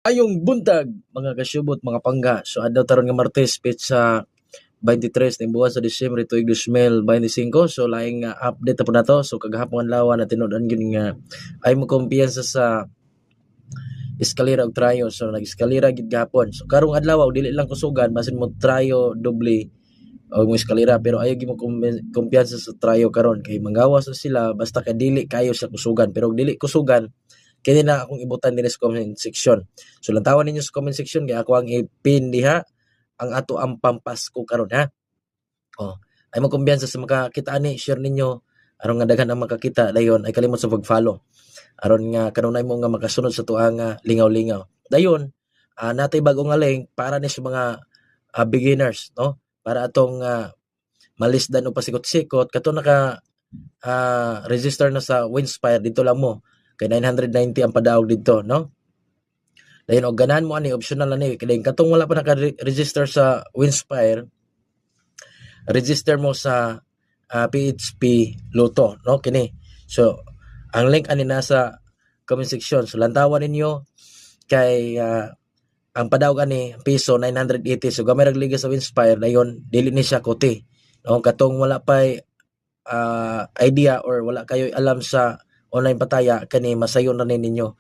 Ayong buntag mga kasyubot, mga pangga. So adlaw taron nga Martes, petsa 23 ning buwan sa Disyembre tuig 2025. So laing update na po nato. So kagahapon adlaw na tinud-an gyud nga ay mo kumpiyansa sa eskalera og trayo. So nag-eskalera gid gahapon. So karong adlaw dili lang kusugan basin mo trayo doble o mo eskalera, pero ayaw gyud mo kumpiyansa sa trayo karon kay manggawas na sila basta kay dili kayo sa kusugan. Pero og dili kusugan kini na akong ibutan dinhi sa comment section. So lantawan ninyo sa comment section kay ako ang ipin diha ang ato ang pampasko karon, ha. Oh, ay mo kumbiyansa sa makakita ani, share ninyo aron nga daghan ang makakita dayon. Ay kalimot sa pag-follow aron nga kanunay mo nga makasunod sa tuang lingaw-lingaw. Dayon natay bagong nga link para ni sa mga beginners, no, para atong malisdan o pasikot-sikot kato naka register na sa Winspire. Dito lang mo kay 990 ang padaog dito, no. Dayon og ganahan mo ani optional ani kay katong wala pa naka-register sa Winspire, register mo sa PHP Luto, no, kini. So ang link ani nasa comment section. So lantawan ninyo kay ang padaog ani piso 980. So gamay ragliga sa Winspire dayon dili ni siya kuti, no. Katong wala pa idea or wala kayo alam sa online pataya kani masayon na ninyo